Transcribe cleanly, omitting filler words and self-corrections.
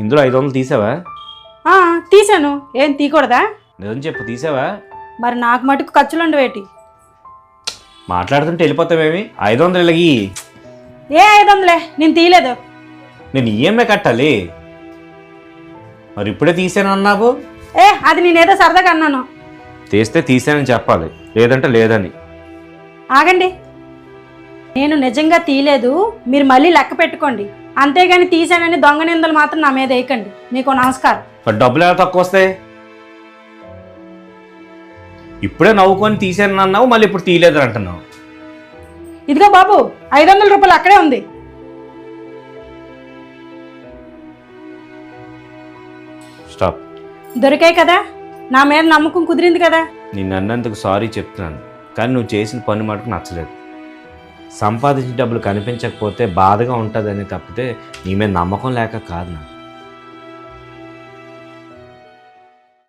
ఇందులో 500 తీసావా? తీసాను. ఏం తీయకూడదా? నిజం చెప్పు, తీసావా? మరి నాకు మటుకు ఖర్చులు ఉండవేటి? మాట్లాడుతుంటే వెళ్ళిపోతావేమి? 500 ఇలాగి. ఏ 500లే, నేను తీయలేదు. నేను ఈఎంఐ కట్టాలి. మరి ఇప్పుడే తీసానన్నావు. అది నేనేదో సరదాగా అన్నాను. తీస్తే తీసానని చెప్పాలి, లేదంటే లేదని. ఆగండి, నేను నిజంగా తీయలేదు, మీరు మళ్ళీ లెక్క పెట్టుకోండి. అంతేగాని తీసానని దొంగ నిందలు మాత్రం నా మీద వేయకండి. మీకు నమస్కారం. మరి డబ్బులు ఎలా తక్కువ వస్తాయి? ఇప్పుడే నవ్వుకొని తీసాను అన్నావు, మళ్ళీ ఇప్పుడు తీయలేదు అంటున్నావు. ఇదిగో బాబు, 500 రూపాయలు అక్కడే ఉంది. స్టాప్. దొరికాయి కదా, నా మీద నమ్మకం కుదిరింది కదా. నిన్ను అన్నందుకు సారీ చెప్తున్నాను, కానీ నువ్వు చేసిన పని మటుకు నచ్చలేదు. సంపాదించిన డబ్బులు కనిపించకపోతే బాధగా ఉంటుందని తప్పితే నీ మీద నమ్మకం లేక కాదు నాకు.